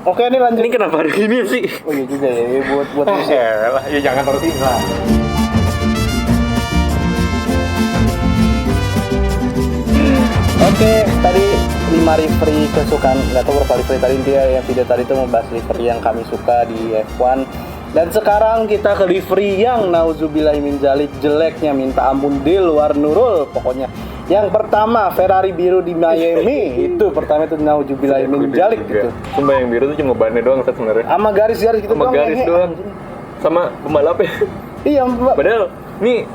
Oke, ini lanjut. Ini kenapa ada gini sih? Oh iya juga ya, buat musik. Ya jangan terusin lah. Oke, tadi 5 livery kesukaan, nggak tahu berapa livery tadi, dia yang video tadi itu membahas livery yang kami suka di F1. Dan sekarang kita ke livery yang nauzubillahi min dzalik, jeleknya minta ampun di luar nurul pokoknya. Yang pertama Ferrari biru di Miami. Itu pertama itu nauzubillahi min dzalik gitu. Sumpah yang biru tuh cuma bannya doang sebenarnya. Sama garis-garis gitu Sama garis doang. Sama pembalapnya. Iya, Mbak. Padahal nih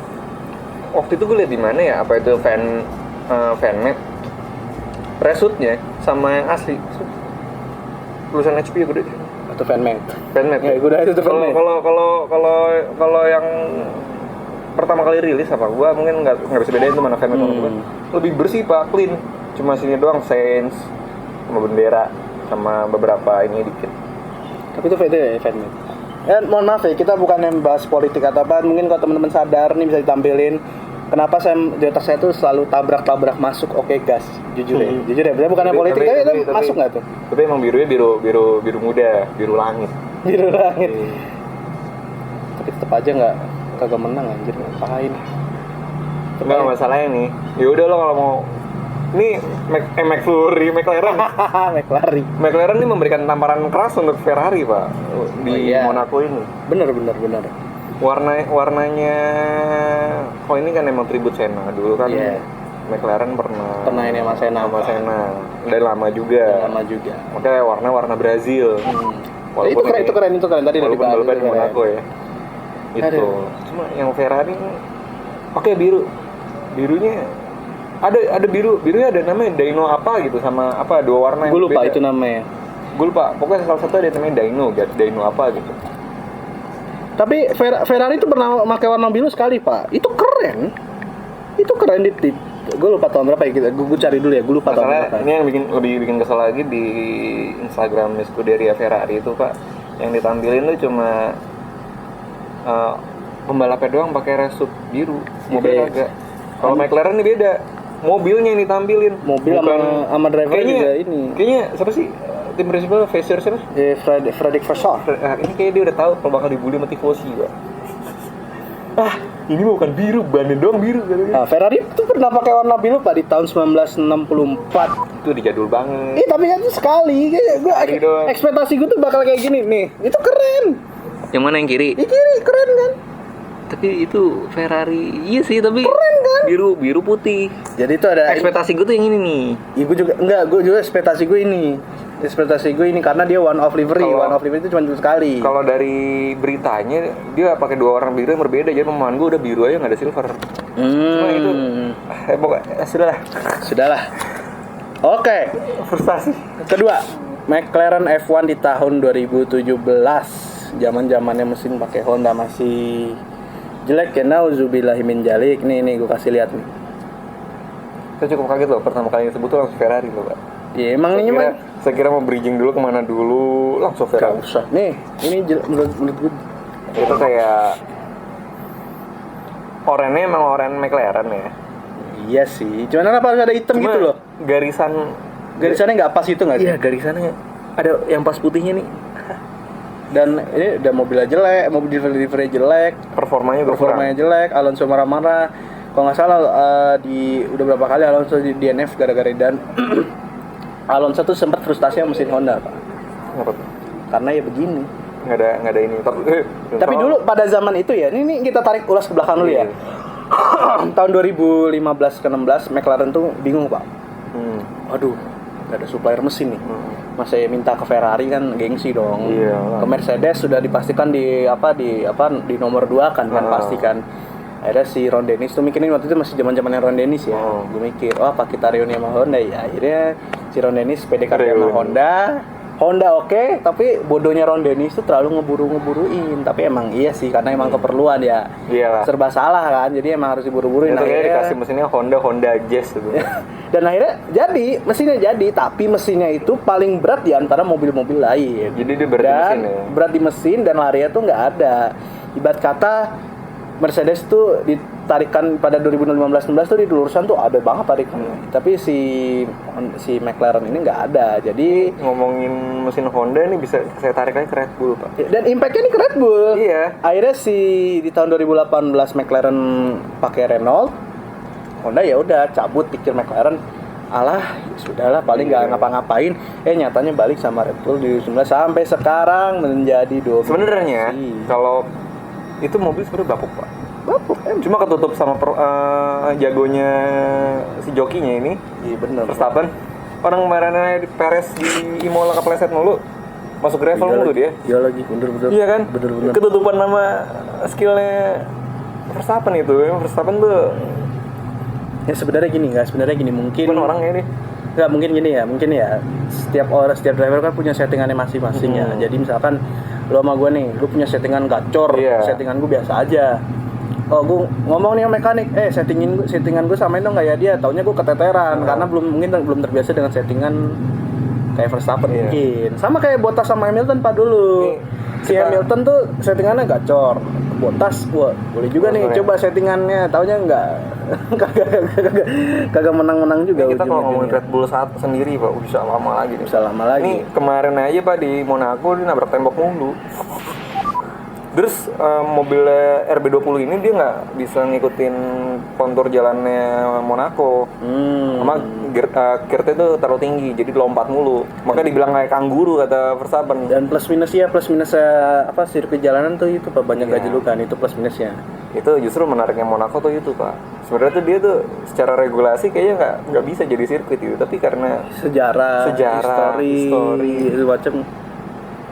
waktu itu gue liat di mana ya? Apa itu fanmade reshootnya sama yang asli tulisan HP ya gede. Atau fanmade. Ya, gue udah itu fanmade. Kalau yang pertama kali rilis apa gua mungkin nggak bisa bedain tuh mana fanmade mana bukan. Lebih bersih Pak, clean. Cuma sini doang Saints sama bendera sama beberapa ini dikit. Tapi itu ya fanmade. Mohon maaf ya, kita bukan yang bahas politik atau apa. Mungkin kalau teman-teman sadar nih bisa ditampilin. Kenapa saya di otak saya tuh selalu tabrak gas, jujur ya, bener bukan yang politik, tapi itu masuk nggak tuh? Tapi emang birunya biru muda, biru langit. Tapi tetap aja kagak menang anjir, ngapain? Enggak masalahnya nih. Ya udah lo kalau mau ini McLaren. McLaren ini memberikan tamparan keras untuk Ferrari Pak di Monaco ini. Bener. Warnanya ini kan emang tribut Senna dulu kan. McLaren pernah ini sama Senna dan lama juga. Makanya warna Brazil. Itu keren tadi dari Monaco ya. Itu. Cuma yang Ferrari birunya birunya ada namanya Dyno apa gitu sama apa dua warna yang gue lupa beda. Itu namanya. Gue lupa. Pokoknya salah satu ada namanya Dyno apa gitu. Tapi Ferrari itu pernah pakai warna biru sekali Pak. Itu keren di gue lupa tahun berapa ya kita. Gue cari dulu ya. Gue lupa tahun berapa. Ini yang lebih bikin kesel lagi di Instagram Scuderia Ferrari itu Pak. Yang ditampilin tuh cuma pembalapnya doang pakai reshoot biru. Mobil agak. Kalau McLaren ini beda. Mobilnya yang ditampilin. Mobil sama driver juga ini. Kayaknya siapa sih? Tim prinsipal Vasseur siapa? Frederick Vasseur. Ini kayaknya dia udah tahu kalau bakal dibully sama tifosi, Pak. Ini bukan biru, bannya doang biru katanya. Ferrari itu pernah pakai warna biru Pak di tahun 1964. Itu dijadul banget. Tapi itu sekali. Ekspektasi gue tuh bakal kayak gini nih. Itu keren. Yang mana yang kiri? Yang kiri keren kan? Tapi itu Ferrari, iya sih tapi keren kan? Biru putih. Jadi itu ada ekspektasi gue tuh yang ini nih. Iya gue juga ekspektasi gue ini karena dia one off livery itu cuma sekali. Kalau dari beritanya dia pakai dua warna biru yang berbeda, jadi pemahaman gue udah biru aja nggak ada silver. Cuma itu sudahlah. Oke. Frustasi. Kedua, McLaren F1 di tahun 2017, zaman-zamannya mesin pakai Honda masih jelek ya, nauzubillahi min dzalik. Nih gue kasih lihat nih. Saya cukup kaget loh, pertama kali disebut tuh langsung Ferrari loh Pak. Ya emang saya kira mau bridging dulu kemana dulu, langsung Ferrari. Gak usah. Nih, ini menurut gue itu kayak orennya emang oren McLaren ya. Iya sih, cuman kenapa harus ada hitam gitu loh? Garisannya nggak pas itu nggak sih? Iya, garisannya ada yang pas putihnya nih. Dan ini udah mobilnya jelek, mobil delivery jelek, performanya jelek, Alonso marah-marah. Kalau nggak salah udah berapa kali Alonso di DNF gara-gara dan Alonso tuh sempat frustasi sama mesin Honda Pak. Kenapa tuh? Karena ya begini. Nggak ada ini. Tapi dulu pada zaman itu ya, ini kita tarik ulas ke belakang dulu ya. Tahun 2015 ke 16 McLaren tuh bingung Pak. Aduh, nggak ada supplier mesin nih. Masa ya minta ke Ferrari kan gengsi dong. Ke Mercedes sudah dipastikan di nomor 2 kan pastikan. Akhirnya si Ron Dennis tuh mikirin, waktu itu masih zaman-zamannya Ron Dennis ya. Gue mikir, apa kita reuni sama Honda ya. Akhirnya si Ron Dennis PDKT sama Honda oke, tapi bodohnya Ron Dennis tuh terlalu ngeburu-ngeburuin. Tapi emang iya sih, karena emang keperluan ya. Iyalah. Serba salah kan, jadi emang harus diburu-buruin. Akhirnya dikasih mesinnya Honda Jazz gitu. Dan akhirnya mesinnya jadi, tapi mesinnya itu paling berat di antara mobil-mobil lain. Jadi dia berat di mesin ya? Berat di mesin dan larinya tuh nggak ada. Ibarat kata Mercedes tuh ditarikan pada 2015-16 tuh di lurusan tuh ada banget tarikannya. Tapi si McLaren ini nggak ada. Jadi ngomongin mesin Honda nih bisa saya tarik lagi ke Red Bull, Pak. dan impact-nya ini ke Red Bull. Iya. Akhirnya di tahun 2018 McLaren pakai Renault. Honda ya udah cabut pikir McLaren. Alah, sudahlah paling nggak ngapa-ngapain. Nyatanya balik sama Red Bull di 2019 sampai sekarang menjadi dominasi. Sebenarnya kalau itu mobil sebenarnya bapuk, Pak. Bapuk, Cuma ketutup sama jagonya si jokinya ini. Iya benar. Verstappen. Orang kemarinnya di Perez di Imola kepleset mulu. Masuk gravel mulu dia. Iya lagi, bener. Iya kan? Bener. Ketutupan nama skillnya Verstappen itu. Verstappen tuh Ya sebenarnya gini mungkin bukan orangnya nih. nggak mungkin ya setiap driver kan punya settingannya masing-masing ya. Jadi misalkan lo sama gue nih, lu punya settingan gacor, settingan gue biasa aja. Oh, gue ngomong nih sama mekanik, settingan gue samain dong kayak dia. Taunya gue keteteran karena belum terbiasa dengan settingan kayak Verstappen mungkin. Sama kayak Bottas sama Hamilton Pak dulu. Si Hamilton tuh settingannya gacor. Bottas, wah boleh juga nih coba settingannya. Taunya kagak menang-menang juga. Ini kita kalau ngomongin Red Bull saat sendiri Pak, bisa lama lagi. Ini kemarin aja Pak di Monaco dia nabrak tembok mulu. Terus mobil RB20 ini dia nggak bisa ngikutin kontur jalannya Monaco. Sama gear-nya itu terlalu tinggi, jadi lompat mulu. Makanya dibilang kayak kanguru kata Verstappen. Dan plus minusnya apa sirkuit jalanan tuh itu Pak, banyak gajelukan, itu plus minusnya. Itu justru menariknya Monaco tuh itu Pak. Sebenarnya tuh dia tuh secara regulasi kayaknya nggak bisa jadi sirkuit itu, tapi karena sejarah histori itu macam.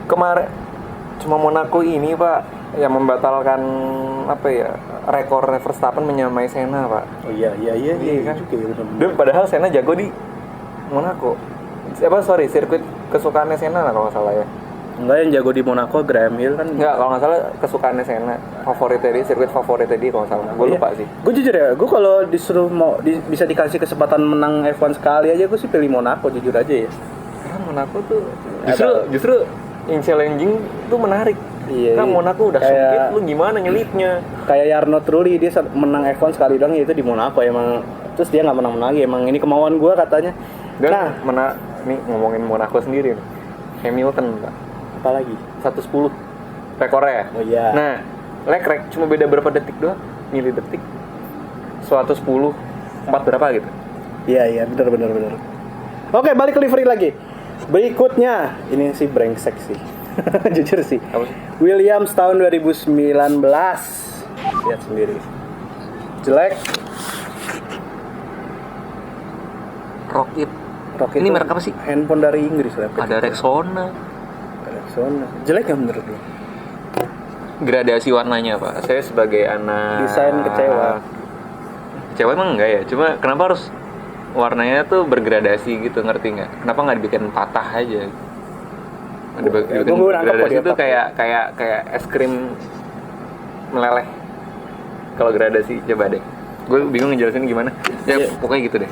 Kemarin cuma Monaco ini Pak yang membatalkan rekor Verstappen menyamai Senna Pak. Oh iya kan? juga ya benar. Dan padahal Senna jago di Monaco. Sirkuit kesukaannya Senna lah kalau nggak salah ya. Enggak, yang jago di Monaco Graham Hill kan. Enggak, kalau nggak salah kesukaannya Senna, sirkuit favoritnya dia kalau nggak salah. Gue lupa sih. Gue jujur ya, gue kalau disuruh bisa dikasih kesempatan menang F1 sekali aja, gue sih pilih Monaco jujur aja ya. Karena Monaco tuh justru yang challenging tuh menarik. Iya. Kan Monaco udah sempit, lu gimana nyelipnya? Kayak Jarno Trulli, dia menang F1 sekali doang ya itu di Monaco emang. Terus dia nggak menang lagi, emang ini kemauan gue katanya. Dan nih ngomongin Monaco sendiri nih. Hamilton Pak. Apalagi 110 rekornya. Oh iya. Nah, Leclerc cuma beda berapa detik doang? Milidetik. 110 4 berapa gitu. Iya, benar. Oke, balik ke livery lagi. Berikutnya, ini sih brengsek sih. Jujur sih. Apa sih? Williams tahun 2019. Lihat sendiri. Jelek. Rocket. Ini merek apa sih? Handphone dari Inggris lah. Ada Rexona. Jelek nggak menurut lo? Gradasi warnanya Pak. Saya sebagai anak desain kecewa emang enggak ya. Cuma kenapa harus warnanya tuh bergradasi gitu, ngerti nggak? Kenapa nggak dibikin patah aja? Dibikin gradasi itu kayak es krim meleleh. Kalau gradasi coba deh. Gue bingung ngejelasin gimana. Ya pokoknya gitu deh.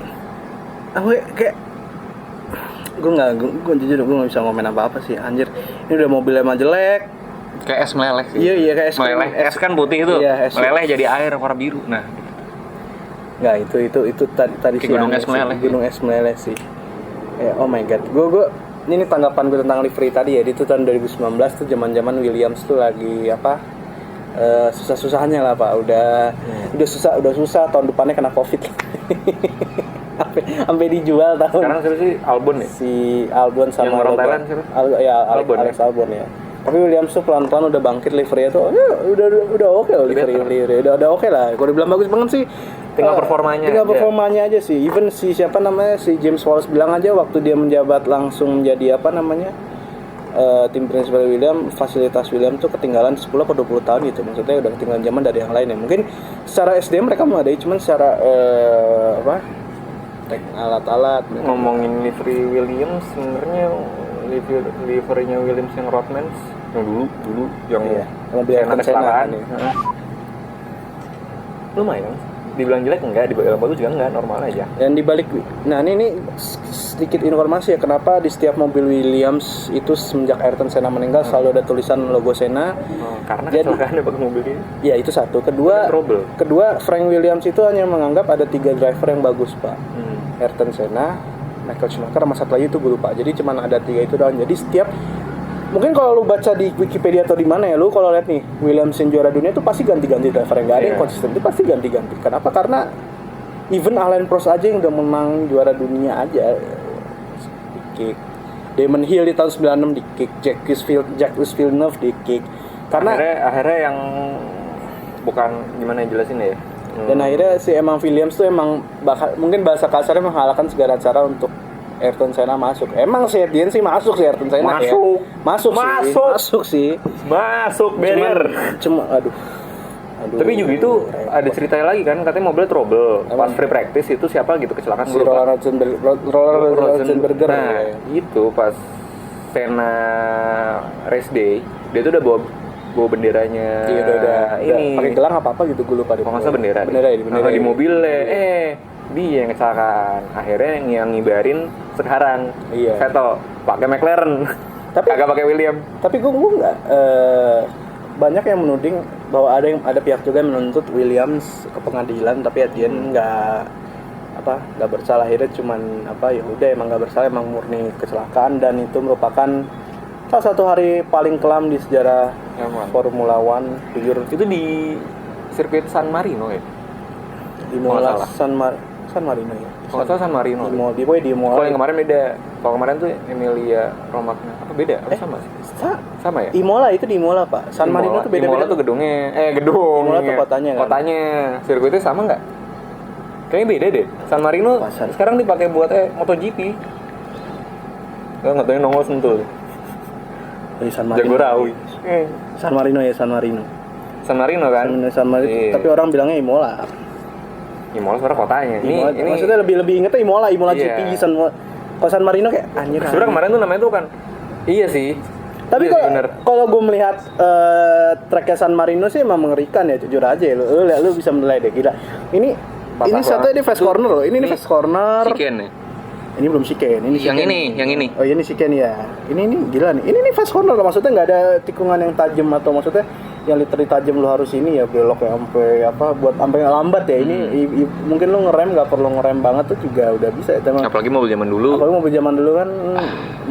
Gue jujur gue nggak bisa ngomong apa sih anjir. Ini udah mobil emang jelek. Kayak es meleleh sih. Iya kayak es meleleh. Es kan putih itu. Iya, meleleh jadi air warna biru. Nah. Nggak itu tadi sih. Gunung es meleleh. Gunung es meleleh sih. Oh my god. Gue ini tanggapan gue tentang livery tadi ya. Itu tahun 2019 tuh zaman Williams tuh lagi susah-susahnya lah Pak. Udah susah tahun depannya kena Covid. Sampai dijual tahun. Sekarang siapa sih? Albon ya? Si Albon sama yang orang Thailand siapa? Albon, Alex Albon ya. Tapi Williams tuh pelan-pelan udah bangkit livery-nya tuh. Udah oke loh livery. Udah oke lah. Kalau dibilang bagus banget sih. Tinggal performanya aja sih. Even si James Wallace bilang aja waktu dia menjabat langsung menjadi tim prinsipal Williams, fasilitas Williams tuh ketinggalan 10 atau 20 tahun gitu. Maksudnya udah ketinggalan zaman dari yang lain ya. Mungkin secara SDM mereka memadai, cuman secara alat-alat. Ngomongin livery Williams, sebenarnya liverynya Williams yang Roadmans yang dulu yang mobil yang kecelakaan ya. Lumayan. Dibilang jelek enggak, dibilang bagus juga enggak, normal aja. Dan dibalik, nah ini sedikit informasi ya, kenapa di setiap mobil Williams itu semenjak Ayrton Senna meninggal selalu ada tulisan logo Senna. Karena kecelakaannya pakai mobil ini. Ya itu satu. Kedua Frank Williams itu hanya menganggap ada 3 driver yang bagus pak. Ayrton Senna, Michael Schumacher, sama satu lagi itu gue lupa. Jadi cuma ada 3 itu doang. Jadi setiap mungkin kalau lu baca di Wikipedia atau di mana ya, lu kalau lihat nih Williams yang juara dunia itu pasti ganti-ganti driver, yang nggak ada yang konsisten, itu pasti ganti-ganti. Kenapa? Karena even Alain Prost aja yang udah menang juara dunia aja di kick. Damon Hill di tahun 96 di kick, Jacques Villeneuve di kick. Karena akhirnya yang bukan gimana jelasin ya. Dan akhirnya si emang Williams tuh emang mungkin bahasa kasarnya menghalalkan segala cara untuk Ayrton Senna masuk. Emang sih Dian sih masuk sih Ayrton Senna ya. Masuk barrier. Cuma aduh. Tapi juga itu ada ceritanya lagi kan, katanya mobil trouble. Pas free practice itu siapa gitu kecelakaan si Rosenberger. Nah, itu pas Senna race day, dia tuh udah bawa benderanya. Iya udah ini pakai gelang apa gitu gue lupa deh. Kalau nggak salah bendera di mobilnya. Dia yang kecelakaan. Akhirnya yang ngibarin sekarang Vettel pakai McLaren. Tapi agak pakai William. Tapi gue nggak banyak yang menuding bahwa ada pihak juga yang menuntut Williams ke pengadilan, tapi Adrian nggak bersalah. Akhirnya cuman ya udah emang nggak bersalah, emang murni kecelakaan, dan itu merupakan salah satu hari paling kelam di sejarah Formula One. Jujur itu di sirkuit San Marino ya. Di Imola San Marino ya. Kalau salah San Marino. Di Imola. Kalau yang kemarin beda. Kalau kemarin tuh Emilia Romagna. Apa beda? Sama sih? Sama ya? Imola itu di Imola, Pak. San Marino tuh beda-beda. Imola tuh gedungnya. Gedung. Imola tuh kotanya kan. Kotanya. Sirkuitnya sama enggak? Kayaknya beda deh. San Marino sekarang dipakai buat MotoGP. Enggak tahu yang nongol sentul. Dari San Marino. Jagorawi. San Marino San Marino kan? San Marino. Tapi orang bilangnya Imola. Imola sebenarnya kotanya. Ini maksudnya lebih ingetnya Imola GP. Kalau San Marino kayak anjir. Sebenarnya kemarin tuh namanya tuh kan. Iya sih. Tapi kalau gue melihat tracknya San Marino sih emang mengerikan ya, jujur aja ya. Lu bisa menilai deh, gila. Ini satu ini fast corner loh. Ini fast corner. Chicken ya. Ini belum chicken, ini yang ini. Oh, ini chicken ya. Ini gila nih. Ini fast corner loh, maksudnya enggak ada tikungan yang tajam atau maksudnya yang literally tajam lu harus ini ya belok ya sampai buat sampai lambat ya. Ini mungkin lu ngerem enggak perlu ngerem banget tuh juga udah bisa ya, teman. Apalagi mobil zaman dulu kan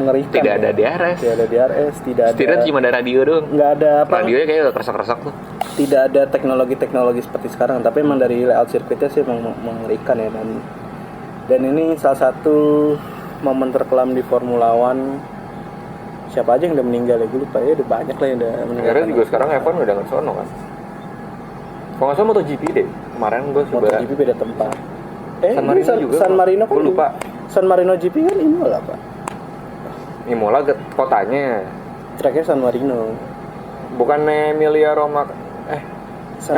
mengerikan. Tidak ada DRS, tidak ada. Setirnya cuma ada radio doang. Enggak ada radionya kayak udah keresak-keresak tuh. Tidak ada teknologi seperti sekarang, tapi emang dari layout sirkuitnya sih emang mengerikan ya, dan ini salah satu momen terkelam di Formula One. Siapa aja yang udah meninggal ya, gue lupa ya, udah banyak lah yang udah meninggal. Akhirnya juga sekarang F1 udah nggak sono kan. Kalau nggak salah MotoGP deh, kemarin gue coba. MotoGP beda tempat. San Marino juga. San Marino kan. Gue lupa. San Marino GP kan Imola Pak. Imola kotanya. Tracknya San Marino. Bukannya Emilia Romagna. San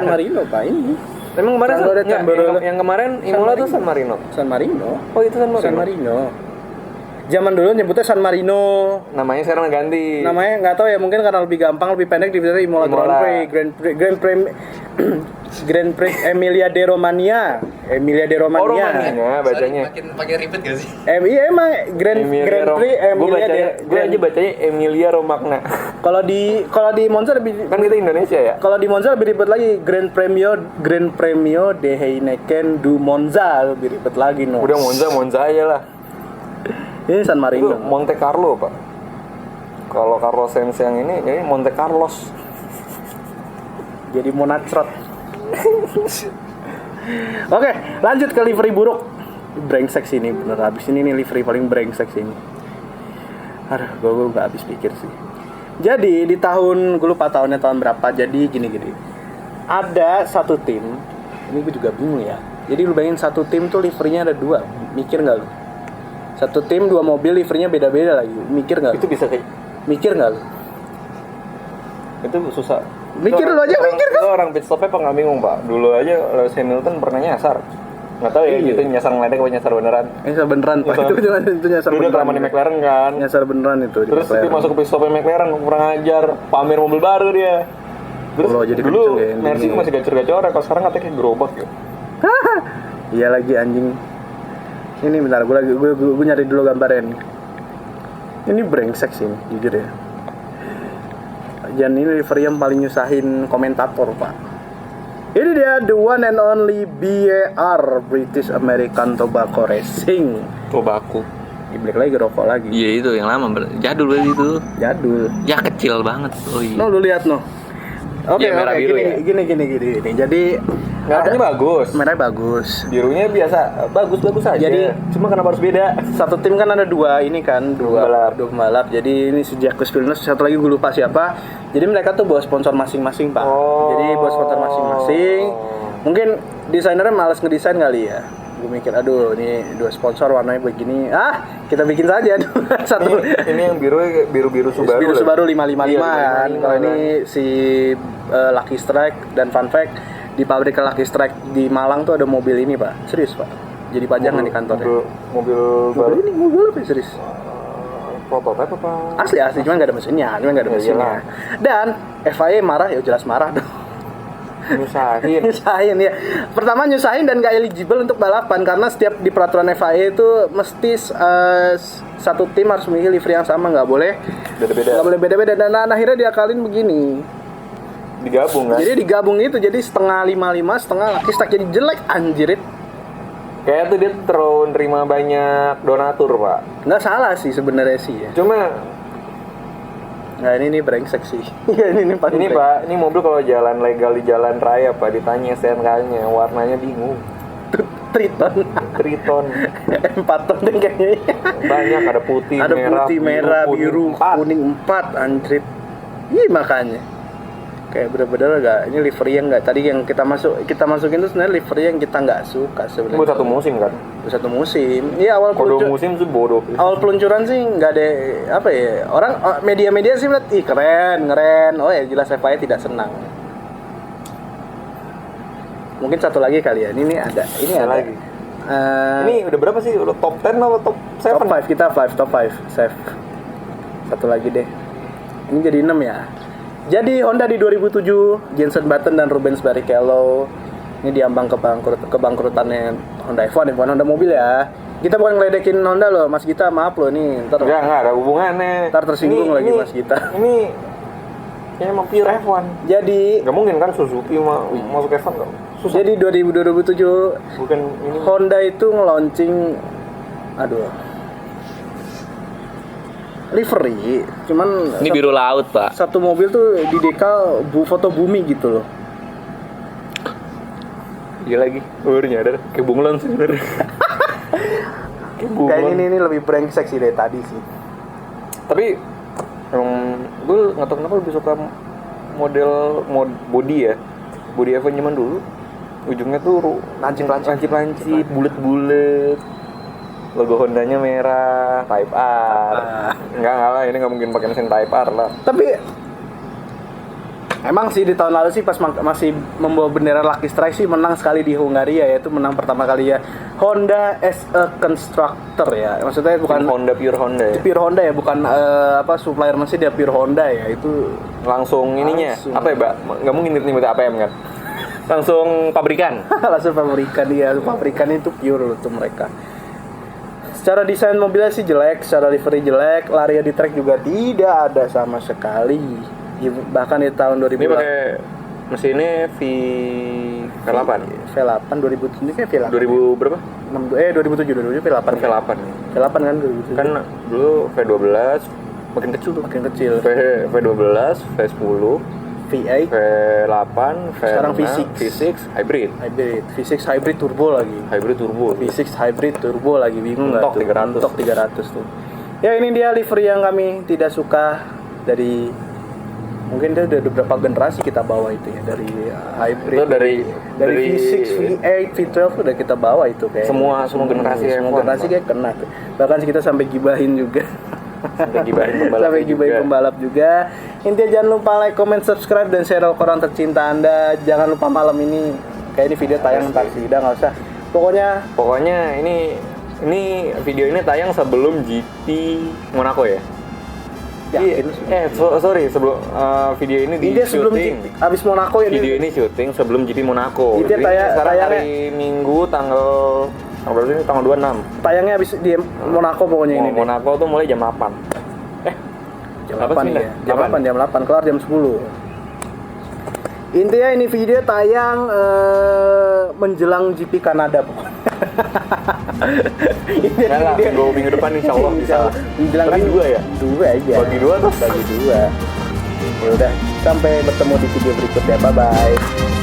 Marino Pak ini. Emang kemarin yang kemarin Imola tuh San Marino. Oh itu San Marino. Zaman dulu nyebutnya San Marino. Namanya sekarang ganti. Namanya nggak tahu ya, mungkin karena lebih gampang, lebih pendek dibilangnya Imola. Grand Prix Emilia Romagna. Oh, Romagna bacanya. Makin ribet gak sih? Iya emang Grand Prix Emilia. Gue aja bacanya Emilia Romagna. Kalau di Monza lebih, kan kita Indonesia ya. Kalau di Monza lebih ribet lagi, Grand Premio de Heineken du Monza, lebih ribet lagi no. Udah Monza aja lah. Ini San Marino. Itu Monte Carlo Pak. Kalau Carlos Sainz yang ini Monte Carlos. Jadi monacrot. Oke, lanjut ke livery buruk. Brengsek sih ini, bener abis ini nih livery paling brengsek sih ini. Aduh, gue gak habis pikir sih. Jadi di tahun, gue lupa tahun berapa. Jadi gini. Ada satu tim, ini gue juga bingung ya. Jadi lu bayangin satu tim tuh liverynya ada 2. Mikir gak lu? Satu tim 2 mobil liverynya beda-beda lagi. Mikir gak lu? Itu bisa kayak mikir gak lu? Itu susah. Mikir lu aja, mikir kan? Orang pit stopnya nggak bingung Pak. Dulu aja Lewis Hamilton pernah nyasar. Nggak tahu ya gitu nyasar ngeledek apa nyasar beneran. Nyasar beneran Pak. Itu nyasar beneran. Dulu kelamaan di McLaren kan. Nyasar beneran itu. Terus dia masuk ke pit stopnya McLaren kurang ajar. Pamer mobil baru dia. Terus jadi dulu Mercy masih gacor-gacor. Kalau sekarang katanya kayak gerobak ya. Iya lagi anjing. Ini bentar, gue nyari dulu gambarnya nih. Ini brengsek sih, jujur ya. Dan ini livery yang paling nyusahin komentator, Pak. Ini dia the one and only BAR, British American Tobacco Racing. Tobacco. Black lagi, rokok lagi. Iya itu yang lama, jadul banget itu. Jadul. Ya kecil banget. Oh iya. No, lu lihat no. Oke, merah biru gini, ya? gini. Jadi Merahnya bagus. merahnya bagus. Birunya biasa, bagus aja. Jadi, cuma kenapa harus beda? Satu tim kan ada dua pembalap. Jadi ini si Jacques Villeneuve, satu lagi gue lupa siapa. Jadi mereka tuh bawa sponsor masing-masing, Pak. Jadi bawa sponsor masing-masing. Mungkin desainernya malas ngedesain kali ya. Gue mikir, aduh ini dua sponsor warnanya begini. Kita bikin saja satu. Ini yang biru Subaru. Biru Subaru 555 kan. Kalau kan. ini si Lucky Strike dan fun fact, di pabrik Lucky Strike di Malang tuh ada mobil ini, Pak. Serius, Pak. Jadi pajangan di kantornya. Mobil Ini mobil apa ya, serius? prototipe apa? Asli, cuma nggak ada mesinnya. Dan FIA marah, ya jelas marah dong. Nyusahin ya. Pertama nyusahin dan gak eligible untuk balapan karena setiap di peraturan FIA itu mesti satu tim harus memiliki livery yang sama, nggak boleh beda-beda. Dan akhirnya diakalin begini. Digabung kan? Jadi digabung itu, jadi setengah 55, setengah Lucky Strike, jadi jelek anjirit. Kayak tuh dia terlalu nerima banyak donatur, Pak. Nggak salah sih sebenarnya sih ya. Cuma Nah ini brengsek sih. ini paling ini brengsek. Pak, ini mobil kalau jalan legal di jalan raya, Pak, ditanya STNK-nya, warnanya bingung. Triton 4 ton deh kayaknya. Banyak, ada putih, merah, biru, kuning 4 anjrit. Makanya kayak bener-bener gak, ini livery yang gak, tadi yang kita masukin tuh sebenarnya livery yang kita nggak suka sebenarnya. Buat satu musim kan? Buat satu musim. Iya, awal musim tuh bodoh. Awal peluncuran sih nggak ada apa ya, orang media sih lihat keren. Oh ya jelas FIA tidak senang. Mungkin satu lagi kali ya. Ini ada lagi. Ini udah berapa sih? Udah top 10 atau top 7? Top 5 save. Satu lagi deh. Ini jadi 6 ya. Jadi Honda di 2007, Jenson Button dan Rubens Barrichello ini diambang kebangkrutannya Honda F1 Honda mobil ya. Kita bukan ngeledekin Honda loh, Mas Gita, maaf loh nih. Enggak ada hubungannya. Ntar tersinggung lagi Mas Gita. Ini emang pure F1. Jadi nggak mungkin kan Suzuki masuk F1 nggak? Jadi 2007 bukan ini. Honda itu nge-launching livery, cuman ini biru laut, Pak. Satu mobil tuh di dekal foto bumi gitu loh. Iya lagi, baru nyadar kayak bunglon sih sebenarnya. Kayak ini lebih brengsek sih dari tadi sih. Tapi gue nggak tahu kenapa lebih suka model body ya, body F1 zaman dulu. Ujungnya tuh lancip, bulet-bulet. Logo Hondanya merah, Type R. Enggak lah, ini nggak mungkin pakai mesin Type R lah. Tapi emang sih di tahun lalu sih pas masih membawa bendera Lucky Strike sih menang sekali di Hungaria, yaitu menang pertama kali ya Honda as a constructor ya. Maksudnya bukan pure Honda ya. Pure Honda ya, bukan supplier mesin dia pure Honda ya. Itu langsung ininya. Apa ya, Mbak? Enggak mungkin nyebut APM kan. Langsung pabrikan. Langsung pabrikan dia. Pabrikan itu pure tuh mereka. Secara desain mobilnya sih jelek, secara livery jelek, lari di track juga tidak ada sama sekali. Bahkan di tahun 2000 ini pakai mesinnya V8 2007 ini kayak V8 2000 berapa? 2007 V8 V8 kan 2007 kan dulu V12 makin kecil V12 V10 V8 V8 sekarang V6 hybrid V6 hybrid turbo lagi V6 hybrid turbo lagi, bingung nggak tuh? Mentok 300 tuh. Ya ini dia livery yang kami tidak suka dari, mungkin dia udah beberapa generasi kita bawa itu ya, dari hybrid itu dari V6, V8, V12 udah kita bawa itu kayak semua generasi kayak kena tuh. Bahkan kita sampai gibahin juga. Sampai gibahin pembalap juga. Intinya jangan lupa like, comment, subscribe dan share ke orang tercinta Anda. Jangan lupa malam ini kayak ini video tayang ntar sih, udah nggak usah. Pokoknya ini video ini tayang sebelum GP Monaco ya. Sorry, sebelum video ini di syuting abis Monaco ya. Video ini syuting sebelum GP Monaco. Jadi sekarang hari Minggu tanggal berarti ini tanggal 26. Tayangnya habis di Monaco pokoknya ini. Monaco tuh mulai jam 8. Jam 8 ya. Jam 8 kelar jam 10. Intinya ini video tayang menjelang GP Kanada pokoknya. Ya lah, minggu depan insya Allah bisa. Menjelang kan dua ya? Dua aja. Bagi dua tuh. Bagi dua. Ya udah, sampai bertemu di video berikutnya. Bye bye.